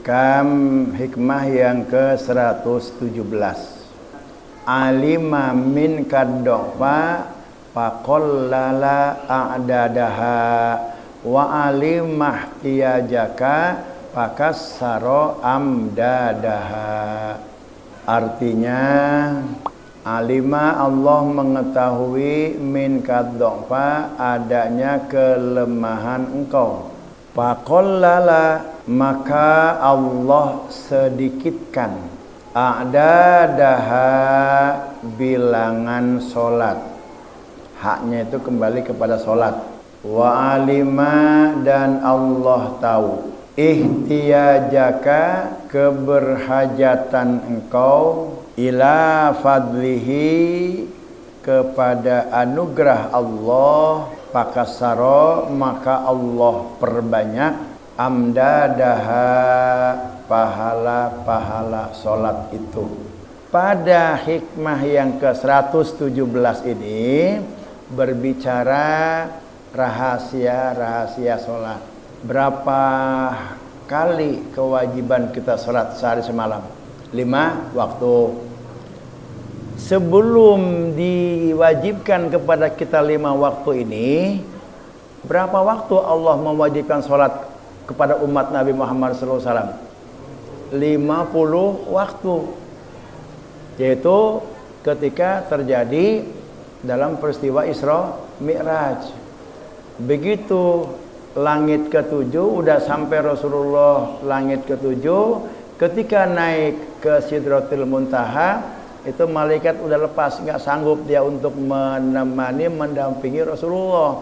Hikmah yang ke-117. Alima min kaddofa faqallala a'dadaha wa alimah tiyajaka fakassaro amdadaha. Artinya, alima Allah mengetahui min kaddofa adanya kelemahan engkau. Faqallala maka Allah sedikitkan a'dadaha bilangan solat. Haknya itu kembali kepada solat. Wa alima dan Allah tahu ihtiyajaka keberhajatan engkau ila fadlihi kepada anugerah Allah. Pakasaro maka Allah perbanyak amdadaha pahala-pahala solat itu. Pada hikmah yang ke-117 ini berbicara rahasia-rahasia solat. Berapa kali kewajiban kita solat sehari semalam? 5 waktu. Sebelum diwajibkan kepada kita 5 waktu ini, berapa waktu Allah mewajibkan sholat kepada umat Nabi Muhammad SAW? 50 waktu. Yaitu ketika terjadi dalam peristiwa Isra Mi'raj. Begitu langit ke-7 udah sampai Rasulullah langit ke-7, ketika naik ke Sidratul Muntaha, itu malaikat udah lepas, nggak sanggup dia untuk menemani, mendampingi Rasulullah.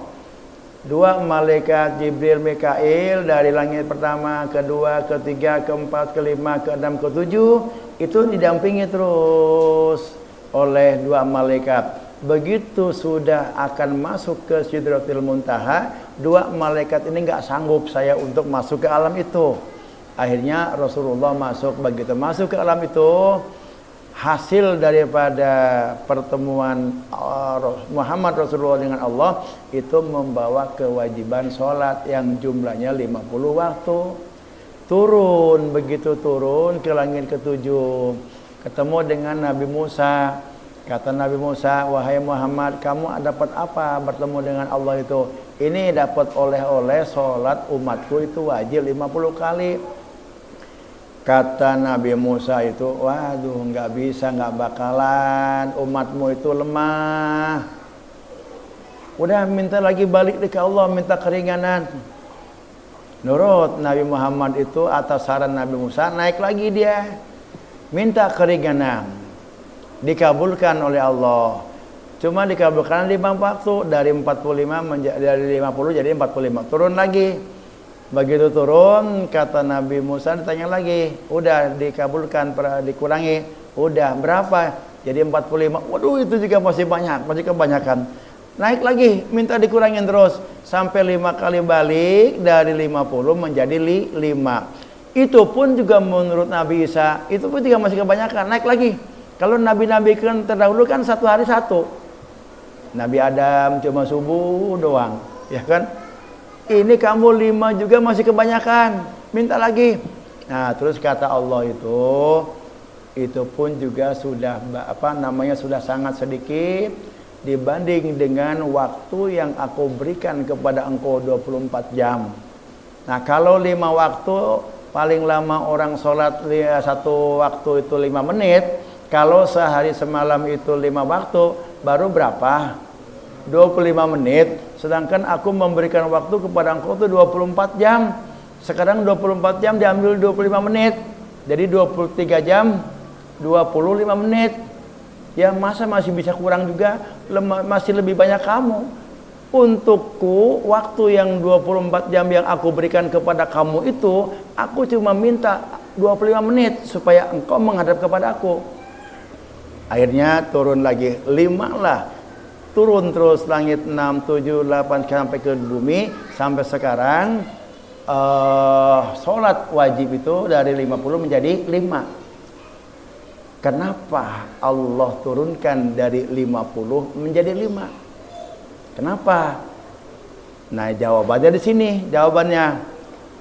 2 malaikat Jibril, Mikail dari langit pertama, kedua, ketiga, keempat, kelima, keenam, ketujuh itu didampingi terus oleh 2 malaikat. Begitu sudah akan masuk ke Sidratul Muntaha, 2 malaikat ini nggak sanggup saya untuk masuk ke alam itu. Akhirnya Rasulullah masuk. Begitu masuk ke alam itu, hasil daripada pertemuan Muhammad Rasulullah dengan Allah itu membawa kewajiban sholat yang jumlahnya 50 waktu. Turun, begitu turun ke langit ke-7, ketemu dengan Nabi Musa. Kata Nabi Musa, wahai Muhammad, kamu dapat apa bertemu dengan Allah itu? Ini dapat oleh-oleh sholat umatku itu wajib 50 kali. Kata Nabi Musa itu, waduh nggak bisa, nggak bakalan, umatmu itu lemah. Udah minta lagi balik ke Allah, minta keringanan. Nurut Nabi Muhammad itu atas saran Nabi Musa, naik lagi dia, minta keringanan. Dikabulkan oleh Allah. Cuma dikabulkan 5 waktu, dari 45 dari 50 jadi 45. Turun lagi. Begitu turun, kata Nabi Musa, ditanya lagi, udah dikabulkan, dikurangi, udah berapa? Jadi 45. Waduh, itu juga masih banyak, masih kebanyakan. Naik lagi, minta dikurangin terus sampai 5 kali balik, dari 50 menjadi 5. Itu pun juga menurut Nabi Isa, itu pun juga masih kebanyakan. Naik lagi. Kalau nabi-nabi kan terdahulu kan 1 hari 1. Nabi Adam cuma subuh doang, ya kan? Ini kamu 5 juga masih kebanyakan, minta lagi. Nah, terus kata Allah itu pun juga sudah sudah sangat sedikit dibanding dengan waktu yang aku berikan kepada engkau 24 jam. Nah, kalau 5 waktu, paling lama orang sholat 1 waktu itu 5 menit. Kalau sehari semalam itu 5 waktu, baru berapa? 25 menit. Sedangkan aku memberikan waktu kepada engkau itu 24 jam. Sekarang 24 jam diambil 25 menit. Jadi 23 jam 25 menit. Ya masa masih bisa kurang juga, masih lebih banyak kamu. Untukku, waktu yang 24 jam yang aku berikan kepada kamu itu, aku cuma minta 25 menit supaya engkau menghadap kepada aku. Akhirnya turun lagi 5 lah. Turun terus langit 6, 7, 8 sampai ke bumi. Sampai sekarang sholat wajib itu dari 50 menjadi 5. Kenapa Allah turunkan dari 50 menjadi 5? Kenapa? Nah, jawabannya di sini. Jawabannya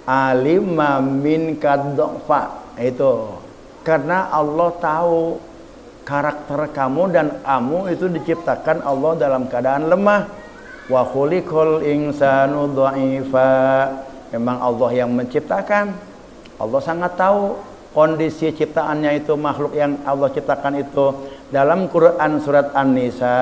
alima min kaddofa. Itu karena Allah tahu karakter kamu dan kamu itu diciptakan Allah dalam keadaan lemah. Wa khuliqal insanu dha'ifa. Memang Allah yang menciptakan. Allah sangat tahu kondisi ciptaannya itu, makhluk yang Allah ciptakan itu. Dalam Quran surat An-Nisa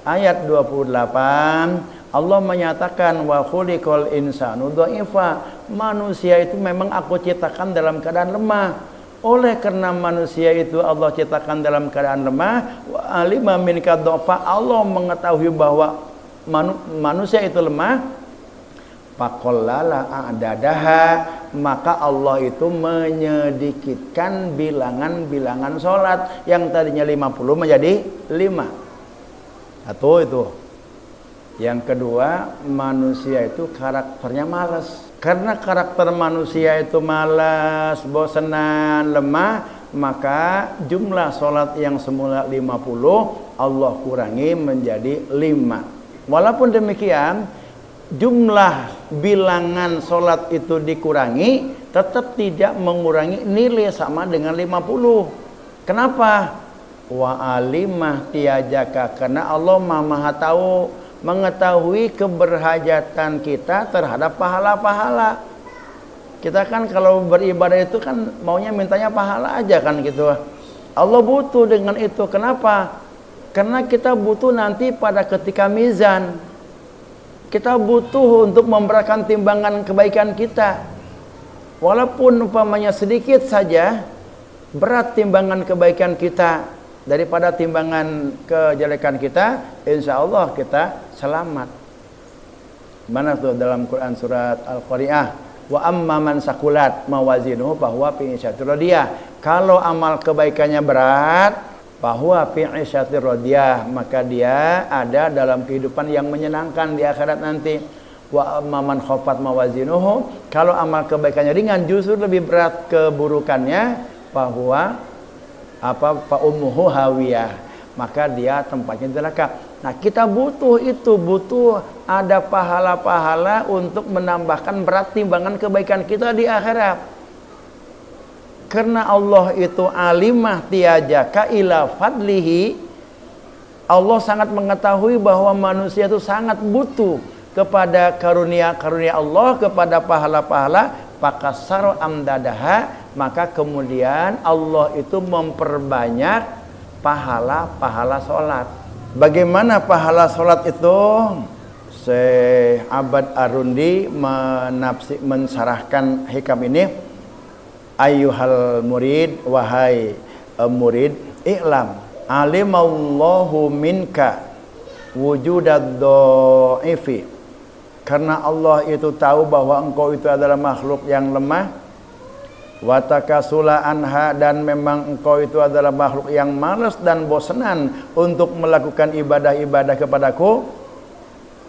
ayat 28 Allah menyatakan wa khuliqal insanu dha'ifa. Manusia itu memang aku ciptakan dalam keadaan lemah. Oleh karena manusia itu Allah ciptakan dalam keadaan lemah, wa alima min kaddofa, Allah mengetahui bahwa manusia itu lemah, faqallala a'dadaha, maka Allah itu menyedikitkan bilangan-bilangan sholat yang tadinya 50 menjadi 5. Satu itu. Yang kedua, manusia itu karakternya malas. Karena karakter manusia itu malas, bosanan, lemah, maka jumlah sholat yang semula 50 Allah kurangi menjadi 5. Walaupun demikian, jumlah bilangan sholat itu dikurangi, tetap tidak mengurangi nilai sama dengan 50. Kenapa? Wa alimah tiajaka, karena Allah maha tahu, mengetahui keberhajatan kita terhadap pahala-pahala. Kita kan kalau beribadah itu kan maunya mintanya pahala aja kan gitu. Allah butuh dengan itu. Kenapa? Karena kita butuh nanti pada ketika mizan. Kita butuh untuk memberatkan timbangan kebaikan kita. Walaupun umpamanya sedikit saja berat timbangan kebaikan kita daripada timbangan kejelekan kita, insya Allah kita selamat. Mana tuh dalam Quran surat Al-Qari'ah, wa amma man sakulat mawazinuhu bahwa fi isyatir radiyah. Kalau amal kebaikannya berat, bahwa fi isyatir radiyah, maka dia ada dalam kehidupan yang menyenangkan di akhirat nanti. Wa amma man khafat mawazinuhu, kalau amal kebaikannya ringan justru lebih berat keburukannya, bahwa fa ummuhu hawiyah, maka dia tempatnya neraka. Nah, kita butuh itu, butuh ada pahala-pahala untuk menambahkan berat timbangan kebaikan kita di akhirat. Karena Allah itu alimah tiajaka ila fadlihi, Allah sangat mengetahui bahwa manusia itu sangat butuh kepada karunia-karunia Allah, kepada pahala-pahala, pakasar amdadaha, maka kemudian Allah itu memperbanyak pahala-pahala sholat. Bagaimana pahala sholat itu? Syekh Abad Arundi mensarahkan hikam ini. Ayyuhal murid, wahai murid, i'lam alimallahu minka wujudad dha'ifi. Karena Allah itu tahu bahwa engkau itu adalah makhluk yang lemah, watakasula anha, dan memang engkau itu adalah makhluk yang malas dan bosanan untuk melakukan ibadah-ibadah kepadaku,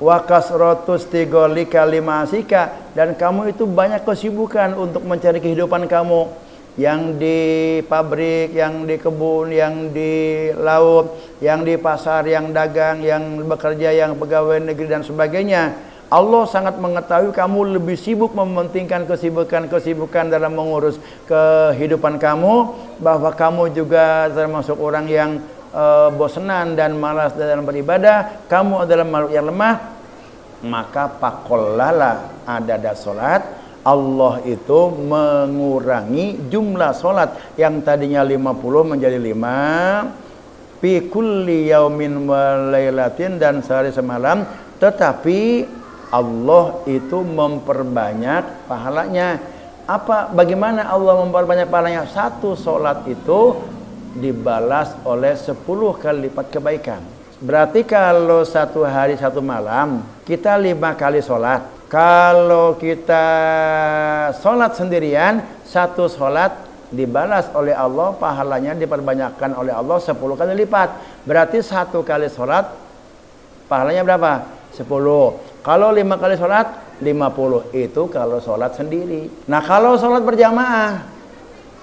wa kasratus tigolika limasika, dan kamu itu banyak kesibukan untuk mencari kehidupan kamu, yang di pabrik, yang di kebun, yang di laut, yang di pasar, yang dagang, yang bekerja, yang pegawai negeri dan sebagainya. Allah sangat mengetahui kamu lebih sibuk mementingkan kesibukan-kesibukan dalam mengurus kehidupan kamu, bahwa kamu juga termasuk orang yang bosanan dan malas dalam beribadah, kamu adalah makhluk yang lemah. Maka pakollala adada sholat, Allah itu mengurangi jumlah sholat yang tadinya 50 menjadi 5 fi kulli yaumin wa lailatin, dan sehari semalam, tetapi Allah itu memperbanyak pahalanya. Bagaimana Allah memperbanyak pahalanya? Satu sholat itu dibalas oleh 10 kali lipat kebaikan. Berarti kalau satu hari satu malam kita 5 kali sholat. Kalau kita sholat sendirian, satu sholat dibalas oleh Allah, pahalanya diperbanyakkan oleh Allah 10 kali lipat. Berarti satu kali sholat pahalanya berapa? 10. Kalau 5 kali sholat 50. Itu kalau sholat sendiri. Nah, kalau sholat berjamaah,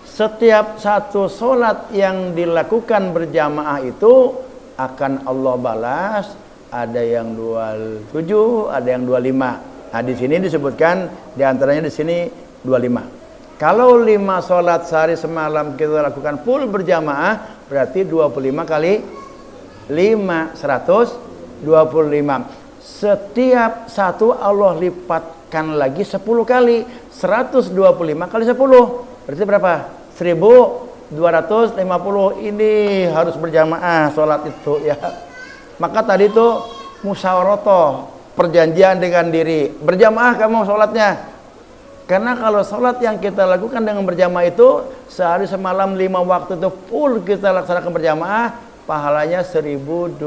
setiap satu sholat yang dilakukan berjamaah itu akan Allah balas. Ada yang 27, ada yang 25. Nah, di sini disebutkan di antaranya di sini 25. Kalau 5 sholat sehari semalam kita lakukan full berjamaah, berarti 25 kali 5, 125. Setiap satu Allah lipatkan lagi 10 kali. 125 kali 10. Berarti berapa? 1250. Ini harus berjamaah sholat itu ya. Maka tadi itu musyawarah, perjanjian dengan diri. Berjamaah kamu sholatnya. Karena kalau sholat yang kita lakukan dengan berjamaah itu sehari semalam 5 waktu itu full kita laksanakan berjamaah, pahalanya 1250.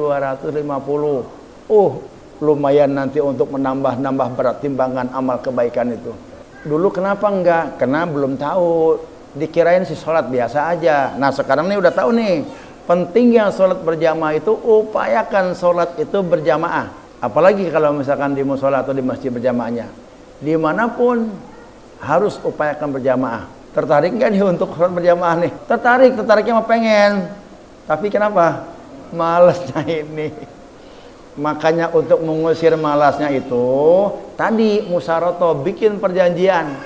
Lumayan nanti untuk menambah berat timbangan amal kebaikan itu. Dulu kenapa enggak? Karena belum tahu, dikirain si sholat biasa aja. Nah sekarang nih udah tahu nih, pentingnya sholat berjamaah itu, upayakan sholat itu berjamaah. Apalagi kalau misalkan di musola atau di masjid berjamaahnya. Dimanapun harus upayakan berjamaah. Tertarik nggak nih untuk sholat berjamaah nih? Tertariknya mah pengen. Tapi kenapa? Malasnya ini. Makanya untuk mengusir malasnya itu, tadi musyawarah, bikin perjanjian.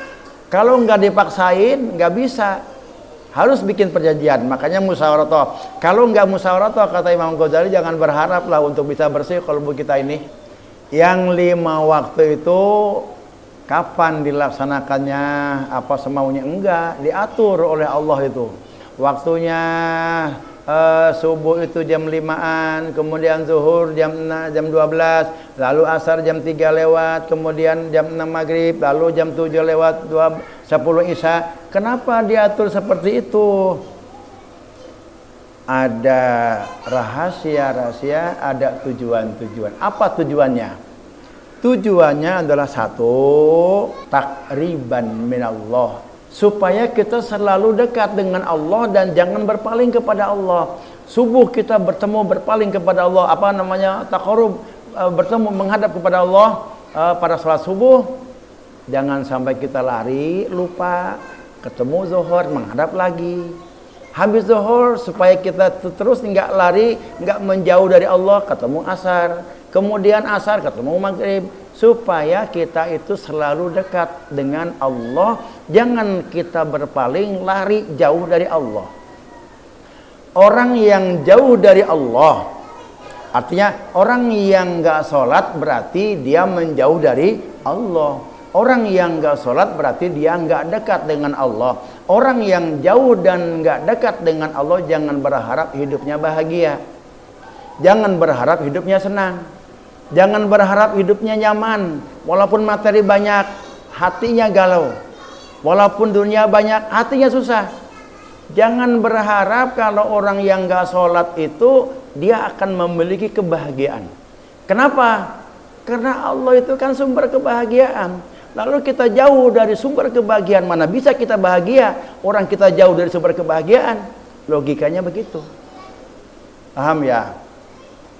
Kalau nggak dipaksain, nggak bisa. Harus bikin perjanjian. Makanya musyawarah. Kalau nggak musyawarah, kata Imam Ghazali, jangan berharaplah untuk bisa bersih kalbu kita ini. Yang 5 waktu itu kapan dilaksanakannya, apa semaunya, enggak, diatur oleh Allah itu. Waktunya subuh itu jam 5-an, kemudian zuhur jam 12, lalu asar jam 3 lewat, kemudian jam 6 maghrib, lalu jam 7 lewat 10 isya. Kenapa diatur seperti itu? Ada rahasia-rahasia, ada tujuan-tujuan. Apa tujuannya? Tujuannya adalah satu, takriban minallah, supaya kita selalu dekat dengan Allah dan jangan berpaling kepada Allah. Subuh kita berpaling kepada Allah, taqarrub, bertemu menghadap kepada Allah pada salat subuh. Jangan sampai kita lari, lupa, ketemu zuhur, menghadap lagi. Habis zuhur supaya kita terus nggak lari, nggak menjauh dari Allah, ketemu asar. Kemudian asar ketemu maghrib, supaya kita itu selalu dekat dengan Allah. Jangan kita berpaling, lari jauh dari Allah. Orang yang jauh dari Allah, artinya orang yang gak sholat berarti dia menjauh dari Allah. Orang yang gak sholat berarti dia gak dekat dengan Allah. Orang yang jauh dan gak dekat dengan Allah, jangan berharap hidupnya bahagia. Jangan berharap hidupnya senang. Jangan berharap hidupnya nyaman. Walaupun materi banyak, hatinya galau. Walaupun dunia banyak, hatinya susah. Jangan berharap kalau orang yang gak sholat itu dia akan memiliki kebahagiaan. Kenapa? Karena Allah itu kan sumber kebahagiaan. Lalu kita jauh dari sumber kebahagiaan, mana bisa kita bahagia? Orang kita jauh dari sumber kebahagiaan. Logikanya begitu. Paham ya?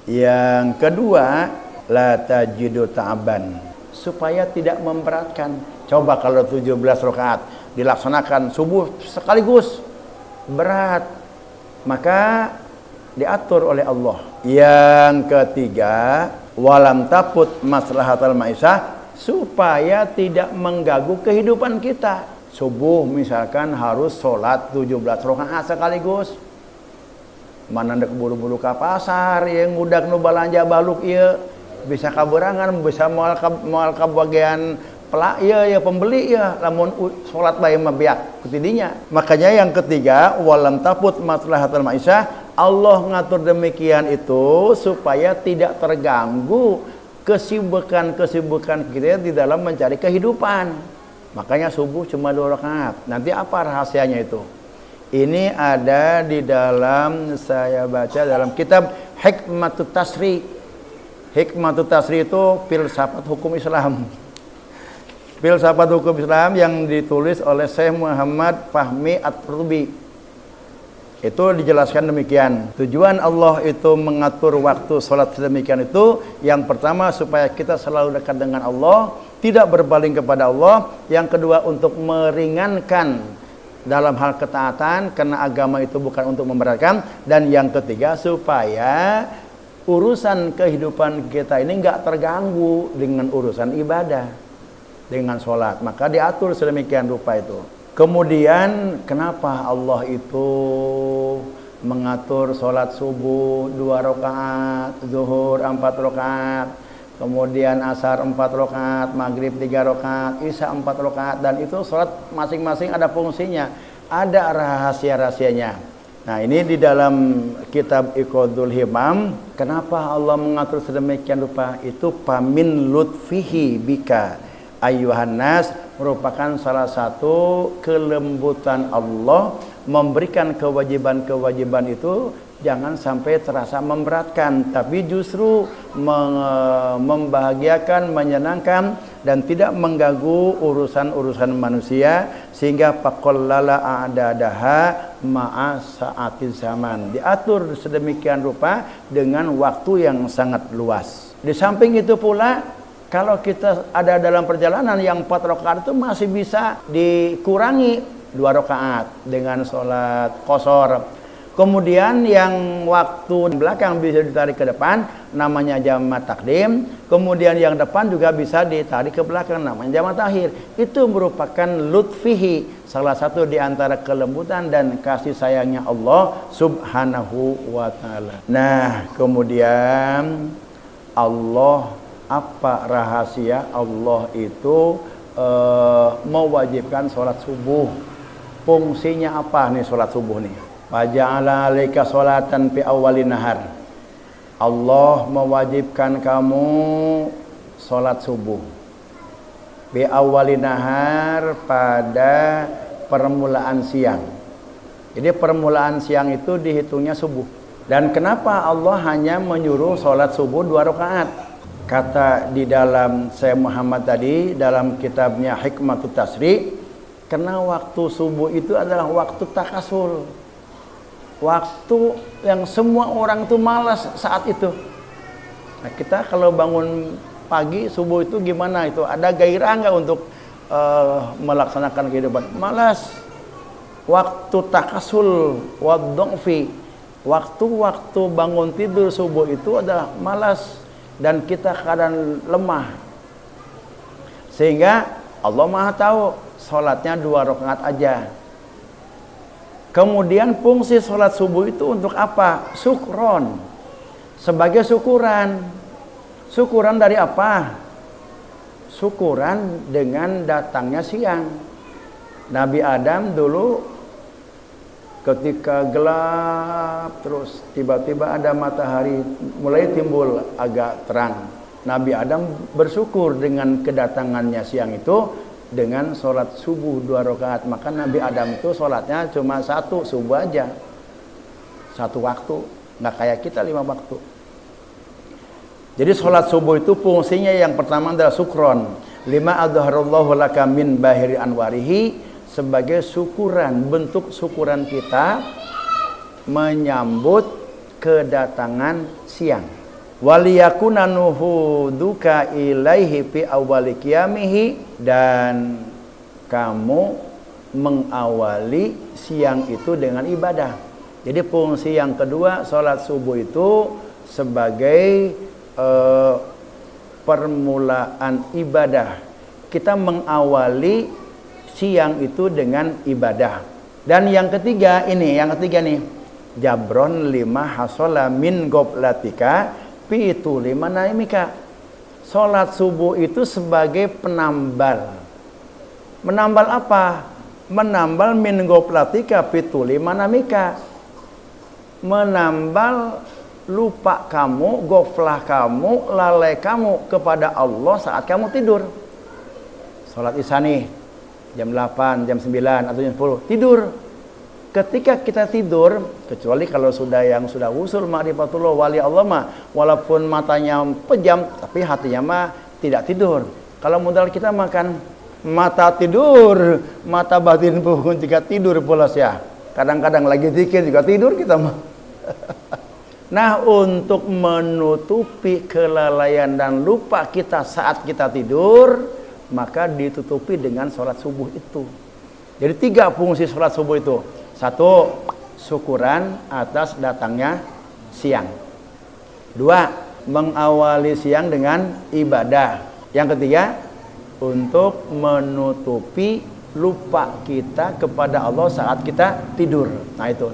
Yang kedua, la tajidu ta'ban, supaya tidak memberatkan. Coba kalau 17 rakaat dilaksanakan subuh sekaligus, berat. Maka diatur oleh Allah. Yang ketiga, walam taput maslahatal ma'isyah, supaya tidak mengganggu kehidupan kita. Subuh misalkan harus sholat 17 rakaat sekaligus. Mana ada buru-buru ke pasar, yang ngudak nu balanja baluk ieu, bisa kaberangan, bisa moal ka bagian pelak ya pembeli ya, lamun salat bae mah biak kutidinya. Makanya yang ketiga, walam taput maslahatul ma'isyah, Allah ngatur demikian itu supaya tidak terganggu kesibukan kita di dalam mencari kehidupan. Makanya subuh cuma 2 rakaat. Nanti apa rahasianya itu? Ini ada di dalam, saya baca dalam kitab Hikmatut Tasri. Hikmatut Tasri itu filsafat hukum Islam. Filsafat hukum Islam yang ditulis oleh Syekh Muhammad Fahmi At-Turbi. Itu dijelaskan demikian. Tujuan Allah itu mengatur waktu sholat sedemikian itu, yang pertama supaya kita selalu dekat dengan Allah, tidak berpaling kepada Allah. Yang kedua untuk meringankan dalam hal ketaatan, karena agama itu bukan untuk memberatkan. Dan yang ketiga supaya urusan kehidupan kita ini nggak terganggu dengan urusan ibadah. dengan sholat. Maka diatur sedemikian rupa itu. Kemudian kenapa Allah itu mengatur sholat subuh 2 rakaat, zuhur 4 rakaat, kemudian asar 4 rakaat, maghrib 3 rakaat, isya 4 rakaat, dan itu sholat masing-masing ada fungsinya, ada rahasia-rahasianya. Nah, ini di dalam kitab Iqadul Himam, kenapa Allah mengatur sedemikian rupa? Itu pamin lutfihi bika ayyuhan nas, merupakan salah satu kelembutan Allah memberikan kewajiban-kewajiban itu jangan sampai terasa memberatkan, tapi justru membahagiakan, menyenangkan, dan tidak mengganggu urusan-urusan manusia, sehingga faqallala a'dadaha ma'a sa'atiz zaman. Diatur sedemikian rupa dengan waktu yang sangat luas. Di samping itu pula, kalau kita ada dalam perjalanan yang 4 rakaat itu masih bisa dikurangi 2 rakaat dengan sholat qashar. Kemudian yang waktu belakang bisa ditarik ke depan, namanya jamak takdim. Kemudian yang depan juga bisa ditarik ke belakang, namanya jamak takhir. Itu merupakan lutfihi, salah satu di antara kelembutan dan kasih sayangnya Allah subhanahu wa ta'ala. Nah, kemudian Allah, apa rahasia Allah itu mewajibkan sholat subuh? Fungsinya apa nih sholat subuh nih? Waja'ala 'alaika sholatan fi awwalin nahar. Allah mewajibkan kamu sholat subuh fi awwalin nahar, pada permulaan siang. Jadi permulaan siang itu dihitungnya subuh. Dan kenapa Allah hanya menyuruh sholat subuh 2 rakaat? Kata di dalam Syekh Muhammad tadi dalam kitabnya Hikmatut Tasri, karena waktu subuh itu adalah waktu takasul, waktu yang semua orang tuh malas saat itu. Nah, kita kalau bangun pagi subuh itu gimana itu? Ada gairah nggak untuk melaksanakan kehidupan? Malas. Waktu takasul wadhfi, waktu bangun tidur subuh itu adalah malas dan kita keadaan lemah. Sehingga Allah Maha tahu, sholatnya 2 rakaat aja. Kemudian fungsi sholat subuh itu untuk apa? Syukron, sebagai syukuran. Syukuran dari apa? Syukuran dengan datangnya siang. Nabi Adam dulu ketika gelap terus tiba-tiba ada matahari mulai timbul agak terang. Nabi Adam bersyukur dengan kedatangannya siang itu dengan sholat subuh 2 rakaat. Maka Nabi Adam itu sholatnya cuma 1 subuh aja, 1 waktu, nggak kayak kita 5 waktu. Jadi sholat subuh itu fungsinya yang pertama adalah syukron, lima adharallahu laka min bahiri anwarihi, sebagai syukuran, bentuk syukuran kita menyambut kedatangan siang. Waliyakuna nuhuduka ilaihi fi awwali qiyamihi, dan kamu mengawali siang itu dengan ibadah. Jadi fungsi yang kedua sholat subuh itu sebagai permulaan ibadah. Kita mengawali siang itu dengan ibadah. Dan yang ketiga nih, jabron lima hasola min goblatika pitu lima naimika. Sholat subuh itu sebagai penambal. Menambal apa? Menambal min goblatika pitu lima naimika. Menambal lupa kamu, goflah kamu, lalai kamu kepada Allah saat kamu tidur. Sholat isya nih jam 8, jam 9 atau jam 10 tidur. Ketika kita tidur, kecuali kalau sudah usul ma'rifatullah wali Allah mah, walaupun matanya pejam tapi hatinya mah tidak tidur. Kalau modal kita makan mata tidur, mata batin pun juga tidur pulas ya. Kadang-kadang lagi zikir juga tidur kita mah. Nah, untuk menutupi kelalaian dan lupa kita saat kita tidur, maka ditutupi dengan sholat subuh itu. Jadi 3 fungsi sholat subuh itu. 1, syukuran atas datangnya siang. 2, mengawali siang dengan ibadah. Yang ketiga, untuk menutupi lupa kita kepada Allah saat kita tidur. Nah itu.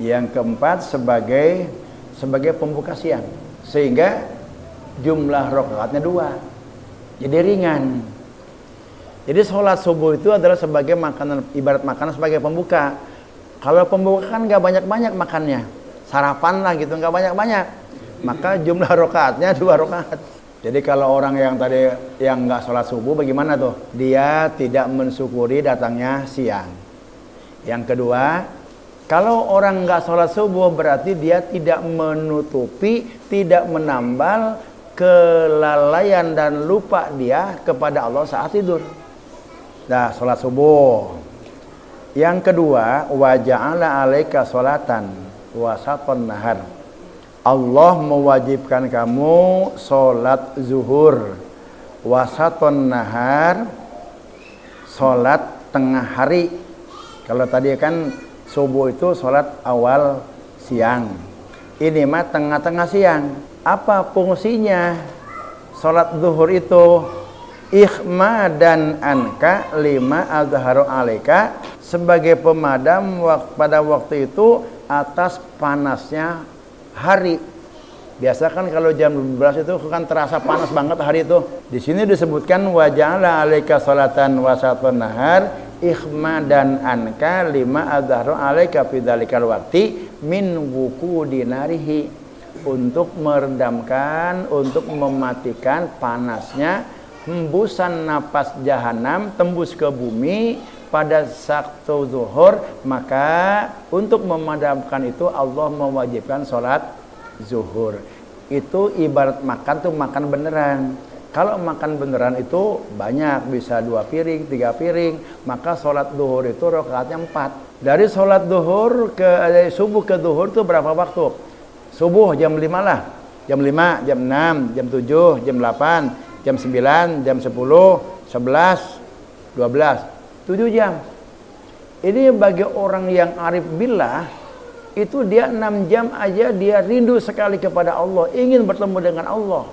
Yang keempat sebagai pembuka siang. Sehingga jumlah rakaatnya 2. Jadi ringan. Jadi sholat subuh itu adalah sebagai makanan, ibarat makanan sebagai pembuka. Kalau pembuka kan nggak banyak-banyak makannya, sarapan lah gitu, nggak banyak-banyak. Maka jumlah rakaatnya 2 rakaat. Jadi kalau orang yang tadi yang nggak sholat subuh bagaimana tuh? Dia tidak mensyukuri datangnya siang. Yang kedua, kalau orang nggak sholat subuh berarti dia tidak menutupi, tidak menambal kelalaian dan lupa dia kepada Allah saat tidur. Nah, sholat subuh. Yang kedua, wa ja'ala 'alaika sholatan wasatan nahar. Allah mewajibkan kamu sholat zuhur, wasaton nahar, sholat tengah hari. Kalau tadi kan subuh itu sholat awal siang, ini mah tengah-tengah siang. Apa fungsinya sholat zuhur itu? Ikhmadan anka lima azharu alaika, sebagai pemadam pada waktu itu atas panasnya hari. Biasa kan kalau jam 12 itu kan terasa panas banget hari itu. Di sini disebutkan wa ja'ala 'alaika sholatan wasatun nahar ikhmadan anka lima adharu 'alaika fi dzalikal waqti min wuqudi narihi, untuk meredamkan, untuk mematikan panasnya hembusan napas jahanam tembus ke bumi pada waktu zuhur. Maka untuk memadamkan itu Allah mewajibkan sholat zuhur. Itu ibarat makan tuh makan beneran. Kalau makan beneran itu banyak, bisa 2 piring, 3 piring. Maka sholat zuhur itu rakaatnya 4. Dari sholat zuhur ke subuh ke zuhur itu berapa waktu? Subuh jam 5 lah. Jam 5, jam 6, jam 7, jam 8, jam 9, jam 10, 11, 12. 7 jam. Ini bagi orang yang arif billah, itu dia 6 jam aja dia rindu sekali kepada Allah, ingin bertemu dengan Allah.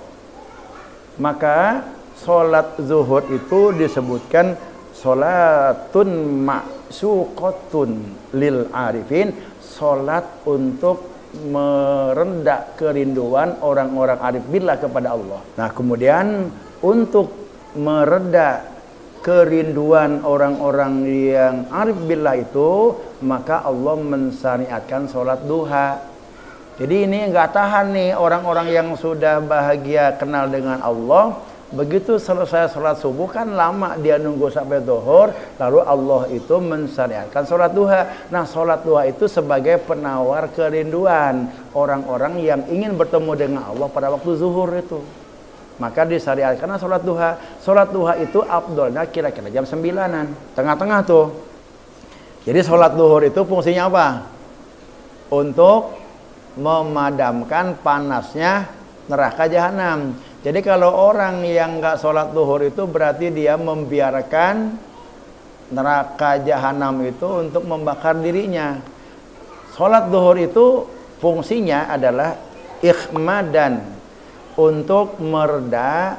Maka sholat zuhur itu disebutkan sholatun ma'suqatun lil arifin, sholat untuk merendah kerinduan orang-orang arif billah kepada Allah. Nah, kemudian untuk mereda kerinduan orang-orang yang arif billah itu, maka Allah mensyariatkan sholat duha. Jadi ini nggak tahan nih orang-orang yang sudah bahagia kenal dengan Allah, begitu selesai sholat subuh kan lama dia nunggu sampai zuhur, lalu Allah itu mensyariatkan sholat duha. Nah, sholat duha itu sebagai penawar kerinduan orang-orang yang ingin bertemu dengan Allah pada waktu zuhur itu. Maka disyariatkan sholat duha. Sholat duha itu afdolnya kira-kira jam 9-an, tengah-tengah tuh. Jadi sholat duhur itu fungsinya apa? Untuk memadamkan panasnya neraka jahanam. Jadi kalau orang yang nggak sholat duhur itu berarti dia membiarkan neraka jahanam itu untuk membakar dirinya. Sholat duhur itu fungsinya adalah ikhmadan, untuk mereda,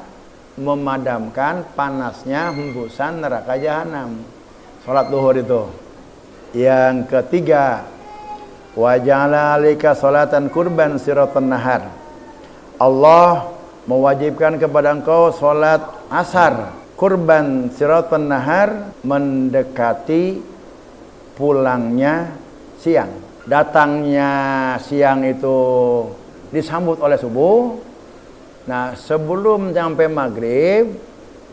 memadamkan panasnya hembusan neraka jahanam. Sholat duhur itu. Yang ketiga, wa ja'ala 'alaika sholatan qurban siratan nahar. Allah mewajibkan kepada engkau sholat asar qurban siratan nahar, mendekati pulangnya siang. Datangnya siang itu disambut oleh subuh. Nah, sebelum sampai maghrib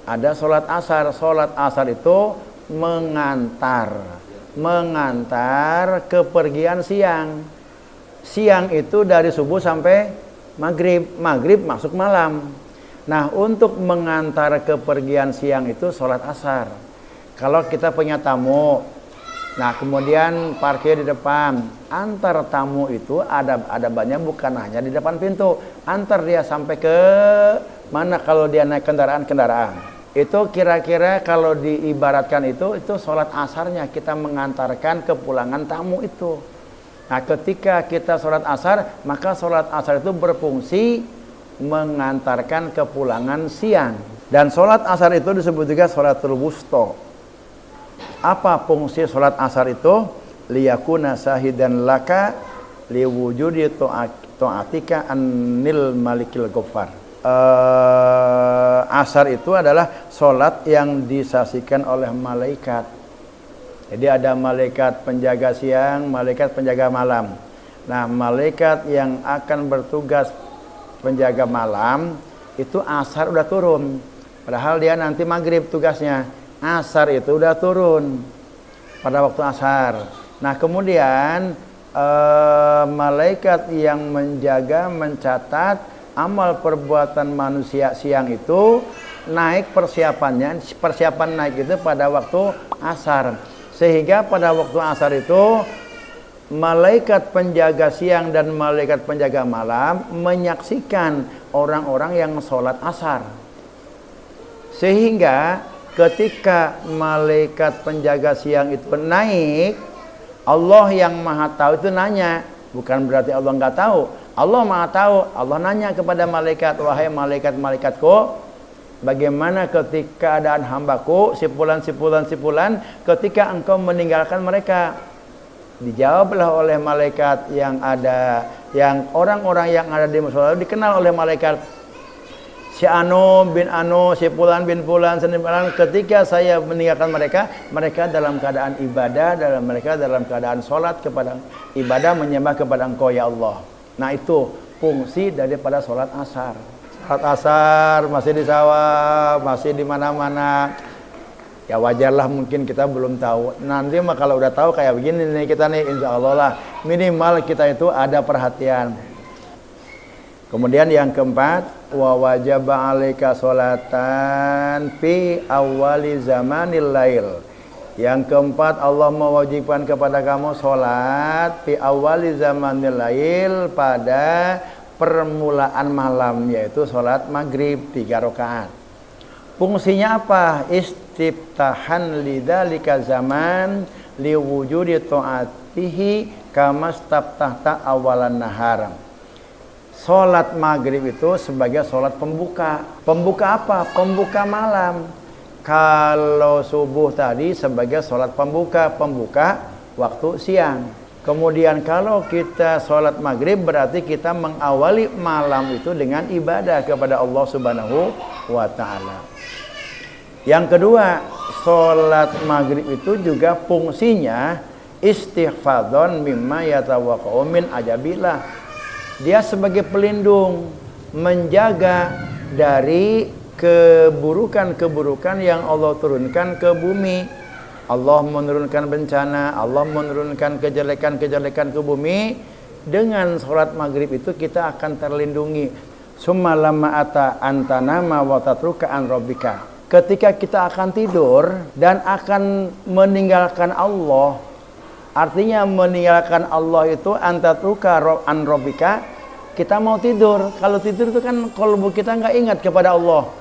ada sholat asar. Sholat asar itu mengantar kepergian siang. Siang itu dari subuh sampai maghrib. Maghrib masuk malam. Nah, untuk mengantar kepergian siang itu sholat asar. Kalau kita punya tamu, nah kemudian parkir di depan, antar tamu itu ada banyak, bukan hanya di depan pintu, antar dia sampai ke mana kalau dia naik kendaraan. Itu kira-kira kalau diibaratkan itu sholat asarnya, kita mengantarkan kepulangan tamu itu. Nah, ketika kita sholat asar, maka sholat asar itu berfungsi mengantarkan kepulangan siang. Dan sholat asar itu disebut juga sholatul wusta. Apa fungsi sholat asar itu? Liyakuna sahidan laka liwujudi ta'atika anil malikil ghaffar. Asar itu adalah sholat yang disaksikan oleh malaikat. Jadi ada malaikat penjaga siang, malaikat penjaga malam. Nah, malaikat yang akan bertugas penjaga malam itu asar udah turun. Padahal dia nanti maghrib tugasnya. Asar itu udah turun pada waktu asar. Nah, kemudian malaikat yang menjaga, mencatat amal perbuatan manusia siang itu naik persiapan naik itu pada waktu asar. Sehingga pada waktu asar itu malaikat penjaga siang dan malaikat penjaga malam menyaksikan orang-orang yang sholat asar. Sehingga ketika malaikat penjaga siang itu naik, Allah yang maha tahu itu nanya. Bukan berarti Allah nggak tahu. Allah maha tahu. Allah nanya kepada malaikat, wahai malaikat-malaikatku, bagaimana ketika keadaan hambaku, sipulan ketika engkau meninggalkan mereka? Dijawablah oleh malaikat yang ada, yang orang-orang yang ada di musola dikenal oleh malaikat. Si Anu bin Anu, si Fulan bin Fulan, ketika saya meninggalkan mereka dalam keadaan ibadah, mereka dalam keadaan sholat kepada ibadah menyembah kepada Engkau ya Allah. Nah, itu fungsi daripada sholat asar. Sholat asar masih di sawah, masih di mana-mana. Ya wajarlah mungkin kita belum tahu. Nanti mah kalau udah tahu kayak begini nih kita nih, insya Allah lah minimal kita itu ada perhatian. Kemudian yang keempat, wa wajaba 'alaika sholatan fi awwali zamanil lail. Yang keempat, Allah mewajibkan kepada kamu sholat fi awwali zamanil lail, pada permulaan malam, yaitu sholat maghrib 3 rakaat. Fungsinya apa? Istiftahan lidzalika zaman liwujudi ta'atihi kama staftahta awalan nahar. Sholat maghrib itu sebagai sholat pembuka. Pembuka apa? Pembuka malam. Kalau subuh tadi sebagai sholat pembuka waktu siang. Kemudian kalau kita sholat maghrib berarti kita mengawali malam itu dengan ibadah kepada Allah Subhanahu wa ta'ala. Yang kedua, sholat maghrib itu juga fungsinya istighfadhon mimma yatawaqqa'u min ajabillah. Dia sebagai pelindung, menjaga dari keburukan-keburukan yang Allah turunkan ke bumi. Allah menurunkan bencana, Allah menurunkan kejelekan-kejelekan ke bumi. Dengan sholat maghrib itu kita akan terlindungi. Summa lamma ata antanama wa tatruka an rabbika. Ketika kita akan tidur dan akan meninggalkan Allah, artinya meninggalkan Allah itu antatruka an rabbika, kita mau tidur. Kalau tidur itu kan kalbu kita nggak ingat kepada Allah.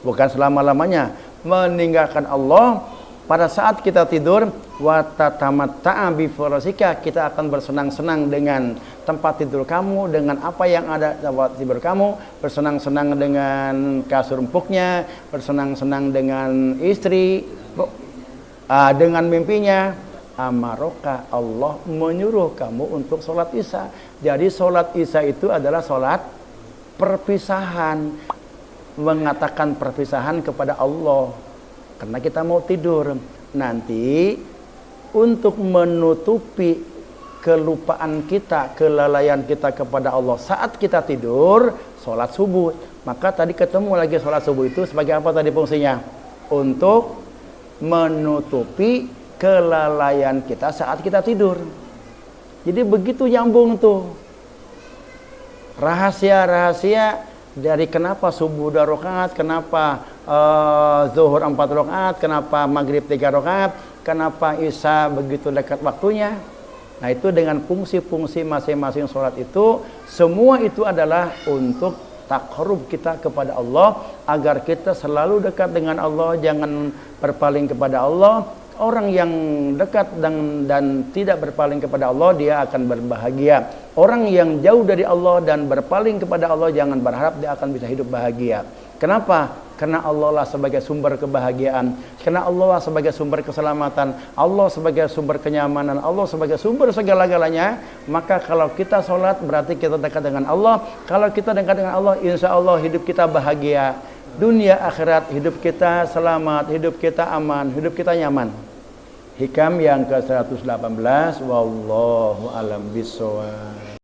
Bukan selama-lamanya. Meninggalkan Allah, pada saat kita tidur, wa tatamatta'a bi firasika, kita akan bersenang-senang dengan tempat tidur kamu, dengan apa yang ada tempat tidur kamu, bersenang-senang dengan kasur empuknya, bersenang-senang dengan istri, dengan mimpinya. Amaroka, Allah menyuruh kamu untuk sholat isya. Jadi sholat isya itu adalah sholat perpisahan, mengatakan perpisahan kepada Allah. Karena kita mau tidur. Nanti untuk menutupi kelupaan kita, kelalaian kita kepada Allah saat kita tidur, sholat subuh. Maka tadi ketemu lagi sholat subuh itu sebagai apa tadi fungsinya? Untuk menutupi kelalaian kita saat kita tidur. Jadi begitu nyambung tuh. Rahasia-rahasia dari kenapa subuh 2 rakaat, kenapa zuhur 4 rakaat, kenapa maghrib 3 rakaat, kenapa isya begitu dekat waktunya. Nah, itu dengan fungsi-fungsi masing-masing sholat itu, semua itu adalah untuk takarrub kita kepada Allah, agar kita selalu dekat dengan Allah, jangan berpaling kepada Allah. Orang yang dekat dan tidak berpaling kepada Allah, dia akan berbahagia. Orang yang jauh dari Allah dan berpaling kepada Allah, jangan berharap dia akan bisa hidup bahagia. Kenapa? Karena Allah lah sebagai sumber kebahagiaan, karena Allah lah sebagai sumber keselamatan, Allah sebagai sumber kenyamanan, Allah sebagai sumber segala-galanya. Maka kalau kita sholat berarti kita dekat dengan Allah. Kalau kita dekat dengan Allah, insya Allah hidup kita bahagia. Dunia akhirat hidup kita selamat, hidup kita aman, hidup kita nyaman. Hikam yang ke-118, wallahu alam bissawab.